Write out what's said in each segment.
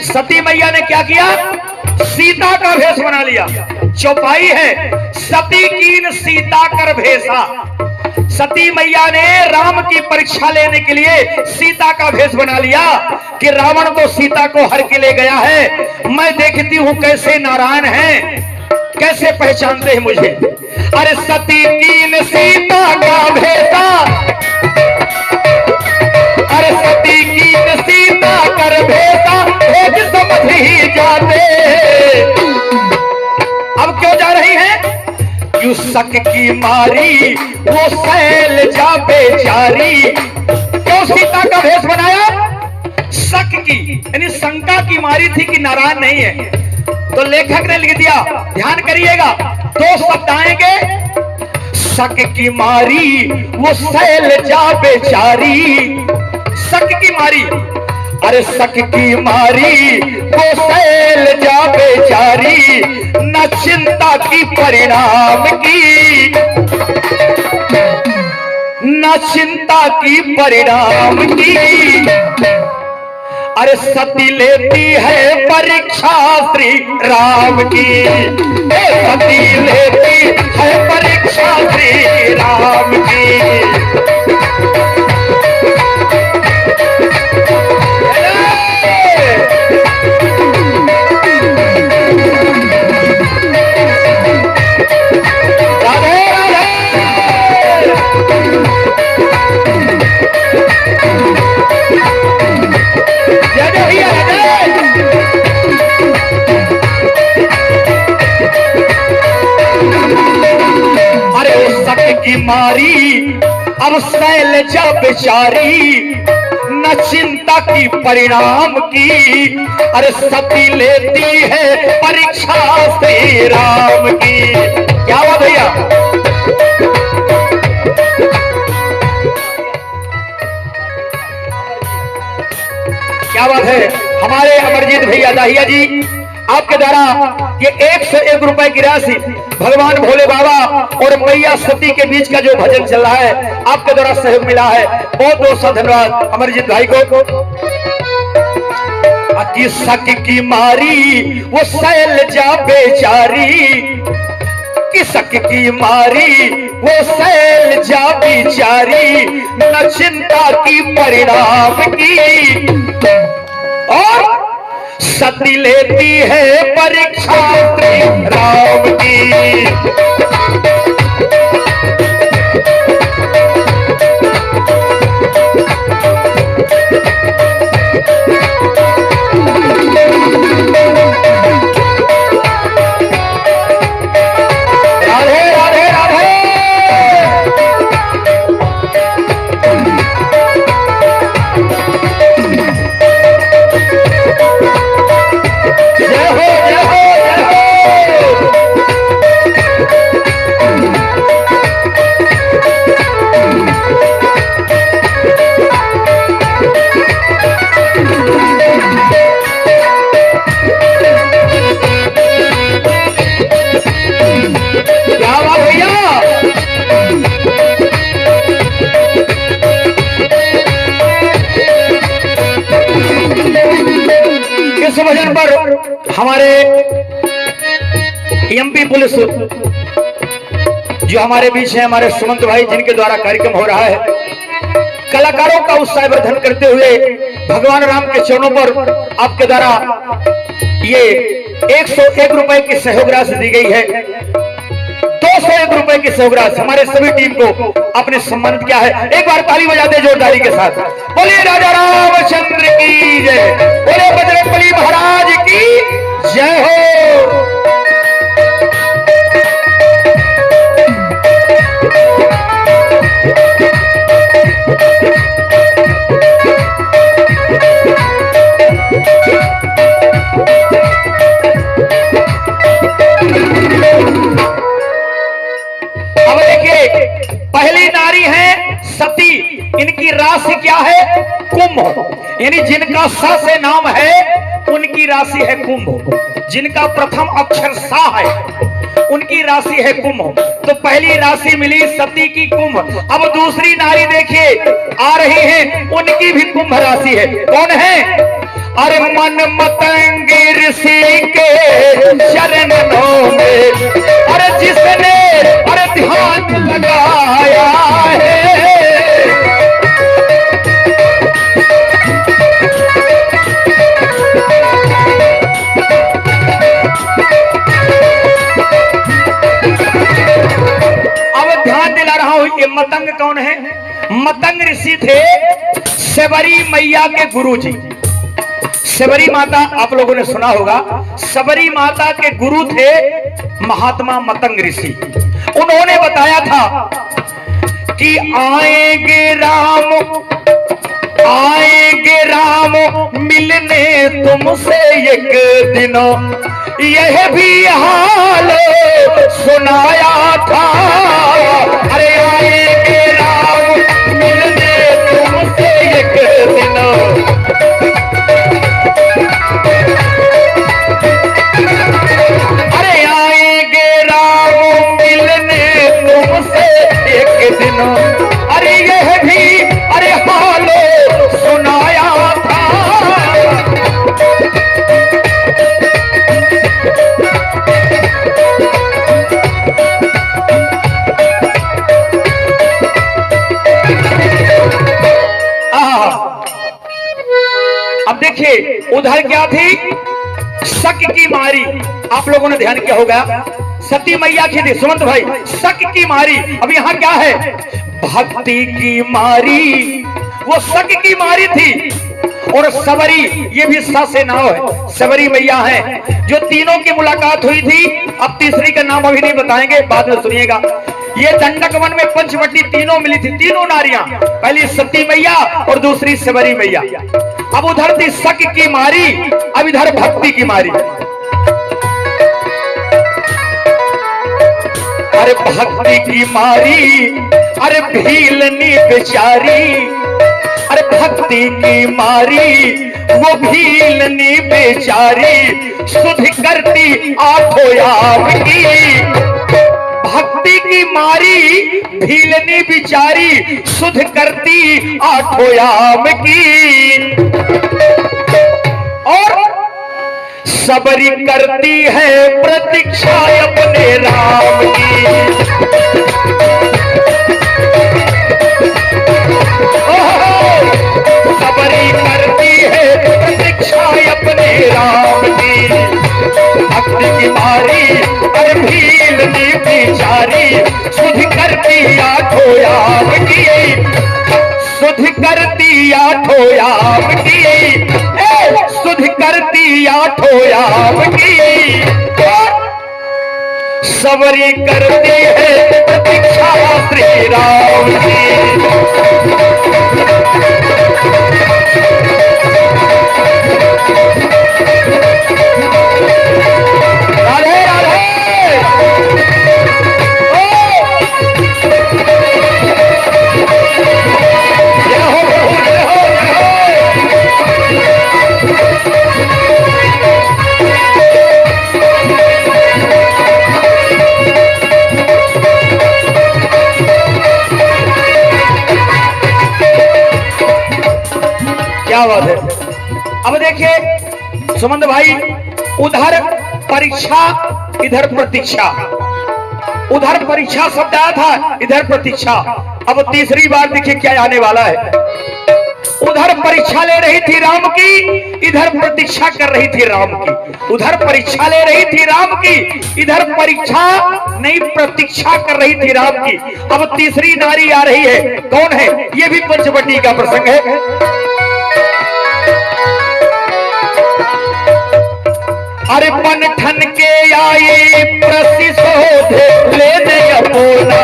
सती मैया ने क्या किया? सीता का भेष बना लिया। चौपाई है, सती कीन सीता कर भेषा। सती मैया ने राम की परीक्षा लेने के लिए सीता का भेष बना लिया कि रावण तो सीता को हर के ले गया है, मैं देखती हूं कैसे नारायण हैं, कैसे पहचानते हैं मुझे। अरे सती कीन सीता का भेषा, अरे सती कीन सीता कर भेषा, भेद समझ ही जाते। अब क्यों जा रही है? यू शक की मारी वो सैल जा बेचारी। क्यों सीता का भेष बनाया? शक की, यानी शंका की मारी थी कि नारायण नहीं है। तो लेखक ने लिख दिया, ध्यान करिएगा, दो शब्द आएंगे, शक की मारी वो सैल जा बेचारी। शक की मारी, अरे शक की मारी वो सैल जा बेचारी, न चिंता की परिणाम की, न चिंता की परिणाम की। अरे सती लेती है परीक्षा श्री राम की, सती लेती है परीक्षा श्री राम की। की मारी अब सैल जा बेचारी, न चिंता की परिणाम की। अरे सती लेती है परीक्षा श्री राम की। क्या बात भैया? क्या बात है? हमारे अमरजीत भैया दाहिया जी, आपके द्वारा ये 101 रुपए की राशि भगवान भोले बाबा और मैया सती के बीच का जो भजन चल रहा है, आपके द्वारा सहयोग मिला है। बहुत बहुत सा धन्यवाद अमरजीत भाई को। अति शक की मारी वो सैल जा बेचारी, कि शक की मारी वो सैल जा बेचारी, न चिंता की परिणाम की। और सती लेती है परीक्षा श्री राम की। राधे राधे राधे। इस भजन पर हमारे एमपी पुलिस जो हमारे बीच है, हमारे सुमंत भाई, जिनके द्वारा कार्यक्रम हो रहा है, कलाकारों का उत्साहवर्धन करते हुए भगवान राम के चरणों पर आपके द्वारा ये 101 रुपए की सहयोग राशि दी गई है। 201 रुपए की सहयोग राशि हमारे सभी टीम को आपने सम्मानित किया है। एक बार ताली बजाते जोरदारी के साथ। बोलिए राजा रामचंद्र की जय, बोले बजरंगबली महाराज की जय हो। अब देखिए, पहली नारी है सती, इनकी राशि क्या है? कुंभ। यानी जिनका स से नाम है उनकी राशि है कुंभ। जिनका प्रथम अक्षर सा है उनकी राशि है कुंभ। तो पहली राशि मिली सती की कुंभ। अब दूसरी नारी देखिए आ रही है, उनकी भी कुंभ राशि है। कौन है? अरे मन मतंग ऋषि के चरणों में, अरे जिसने अरे ध्यान लगाया है। अब ध्यान दिला रहा हूं, ये मतंग कौन है? मतंग ऋषि थे शबरी मैया के गुरुजी। शबरी माता आप लोगों ने सुना होगा, शबरी माता के गुरु थे महात्मा मतंग ऋषि। उन्होंने बताया था कि आएंगे राम मिलने तुमसे एक दिन, यह भी हाल सुनाया था। अरे आएंगे राम मिलने तुमसे एक दिन, अरे आएंगे राम मिलने तुमसे एक दिन, अरे यह भी अरे हाल सुनाया था। अब देखिए उधर क्या थी? शक की मारी। आप लोगों ने ध्यान किया होगा, सती मैया की थी सुमंत भाई, शक की मारी। अब यहाँ क्या है? भक्ति की मारी, वो शक की मारी थी। और सबरी, ये भी स से नाम है, सबरी मैया है जो तीनों की मुलाकात हुई थी। अब तीसरी का नाम अभी नहीं बताएंगे, बाद में सुनिएगा। ये दंडक वन में पंचवटी तीनों मिली थी, तीनों नारियां, पहली सती मैया और दूसरी सबरी मैया। अब उधर थी शक की मारी, अब इधर भक्ति की मारी। अरे भक्ति की मारी, अरे भीलनी बेचारी, अरे भक्ति की मारी वो भीलनी बेचारी, सुध करती आठों याम की। भक्ति की मारी भीलनी बिचारी, सुध करती आठों याम की। और सबरी करती है प्रतीक्षा अपने राम की। सबरी करती है प्रतीक्षा अपने राम की। भक्ति की मारी अरे भीलनी बिचारी, सुध करती आठों याम की, सुध करती आठों याम की, सुध करती आठों याम की। सबरी करती है प्रतीक्षा श्री राम की। राधे राधे। जय हो प्रभु, जय हो, जय हो। क्या बात है। अब देखिए सुमंत भाई, उधर परीक्षा इधर प्रतीक्षा, उधर परीक्षा शब्द आया था, इधर प्रतीक्षा। अब तीसरी बार देखिए क्या आने वाला है। उधर परीक्षा ले रही थी राम की, इधर प्रतीक्षा कर रही थी राम की। उधर परीक्षा ले रही थी राम की, इधर परीक्षा नहीं प्रतीक्षा कर रही थी राम की। अब तीसरी नारी आ रही है, कौन है? ये भी पंचवटी का प्रसंग है। अरे पन ठन के आई प्रतिशोध लेने अपना,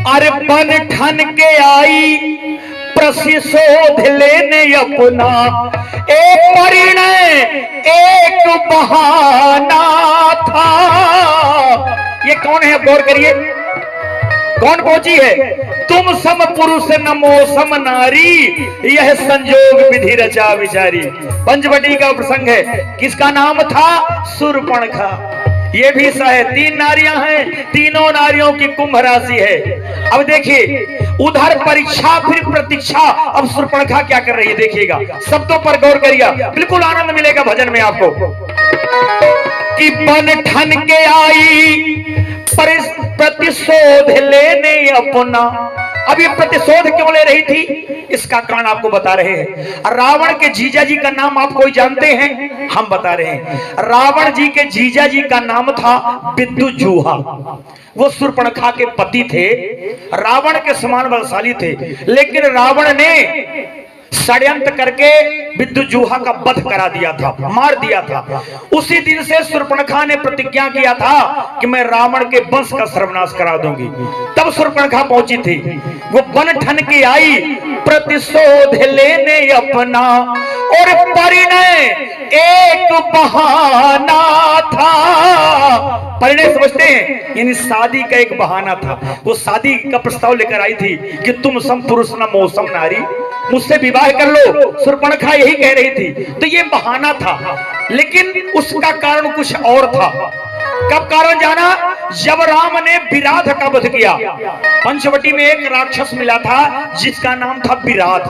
अरे पन ठन के आई प्रतिशोध लेने अपना, एक परिणय एक बहाना था। ये कौन है? गौर करिए, कौन पहुंची है? तुम सम पुरुष न मोसम नारी, यह संजोग विधि रचा विचारी। पंचवटी का प्रसंग है, किसका नाम था? शूर्पणखा। ये भी है, 3 नारियां हैं, तीनों नारियों की कुंभ राशि है। अब देखिए, उधर परीक्षा फिर प्रतीक्षा। अब शूर्पणखा क्या कर रही है देखिएगा, शब्दों पर गौर करिए, बिल्कुल आनंद मिलेगा भजन में आपको। कि बन ठन के आई प्रतिशोध लेने अपना। अब ये प्रतिशोध क्यों ले रही थी, इसका कारण आपको बता रहे हैं। रावण के जीजा जी का नाम आप कोई जानते हैं? हम बता रहे हैं। रावण जी के जीजा जी का नाम था विद्युजूहा। वो शूर्पणखा के पति थे, रावण के समान बलशाली थे, लेकिन रावण ने षड्यंत्र करके विद्युजूहा का वध करा दिया था, मार दिया था। उसी दिन से शूर्पणखा ने प्रतिज्ञा किया था कि मैं रावण के वंश का सर्वनाश करा दूंगी। तब शूर्पणखा पहुंची थी, वो बन ठन के आई प्रतिशोध लेने अपना, और परिणय एक बहाना था। परिणय समझते हैं, यानी शादी का एक बहाना था। वो शादी का प्रस्ताव लेकर आई थी कि तुम सम पुरुष न मौसम नारी, मुझसे विवाह कर लो। शूर्पणखा यही कह रही थी, तो ये बहाना था, लेकिन उसका कारण कुछ और था। कब कारण जाना? जब राम ने विराध का वध किया। पंचवटी में एक राक्षस मिला था जिसका नाम था विराध।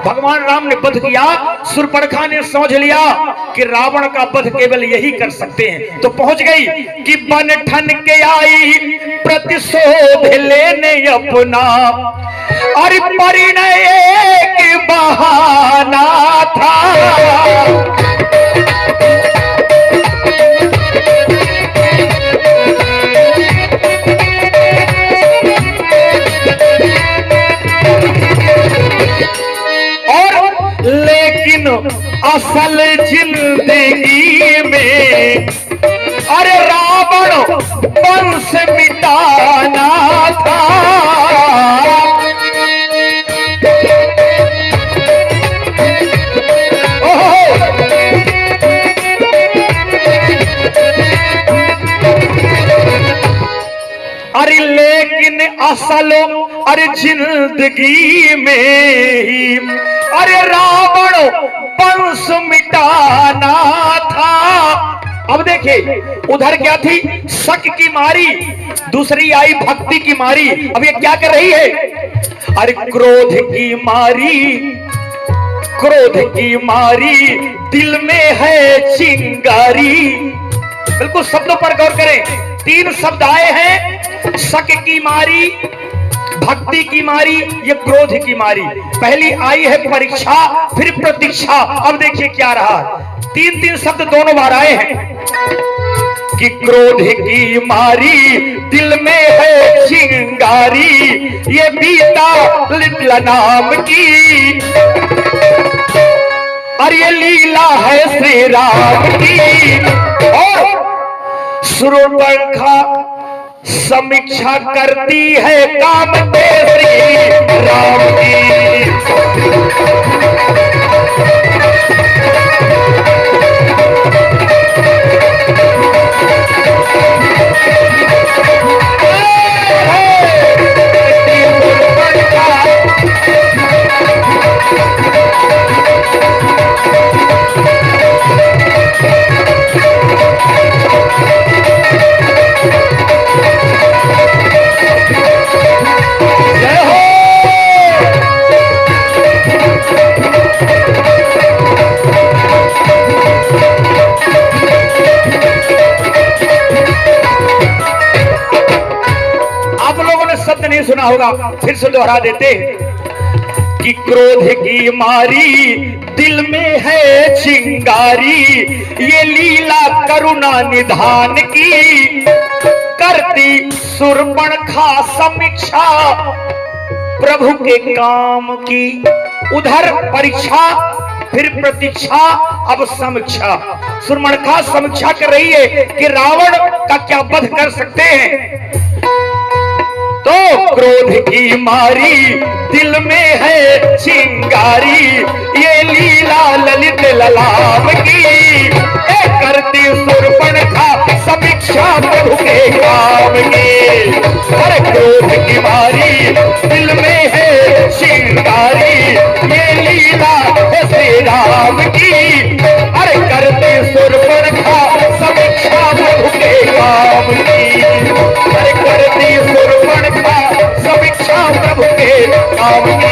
भगवान राम ने वध किया। शूर्पणखा ने समझ लिया कि रावण का वध केवल यही कर सकते हैं, तो पहुंच गई कि बन ठन के आई प्रतिशोध लेने अपना, और परिणय एक बहाना था। लेकिन असल जिंदगी में अरे रावण वंश मिटाना था। अरे लेकिन असल अरे जिंदगी में ही अरे रावण वंश मिटाना था। अब देखिए, उधर क्या थी? शक की मारी, दूसरी आई भक्ति की मारी। अब ये क्या कर रही है? अरे क्रोध की मारी, क्रोध की मारी, दिल में है चिंगारी। बिल्कुल शब्दों पर गौर करें, 3 शब्द आए हैं, शक की मारी, भक्ति की मारी, ये क्रोध की मारी। पहली आई है परीक्षा, फिर प्रतीक्षा। अब देखिए क्या रहा, 3 शब्द दोनों बार आए हैं कि क्रोध की मारी, दिल में है चिंगारी, ये बीता लिटला नाम की, और ये लीला है श्री राम की। और शूर्पणखा समीक्षा करती है काम पे श्री राम की। सुना होगा, फिर से दोहरा देते कि क्रोध की मारी, दिल में है चिंगारी, ये लीला करुणा निधान की, करती शूर्पणखा समीक्षा प्रभु के काम की। उधर परीक्षा, फिर प्रतीक्षा, अब समीक्षा। शूर्पणखा समीक्षा कर रही है कि रावण का क्या वध कर सकते हैं। तो क्रोध की मारी, दिल में है चिंगारी, ये लीला ललित ललाम की, करती शूर्पणखा समीक्षा प्रभु के काम की। अरे क्रोध की मारी, दिल में श्रृंगारी, ये लीला है श्री राम की। अरे करते शूर्पणखा समीक्षा प्रभु के काम की। अरे करती शूर्पणखा समीक्षा प्रभु के काम की।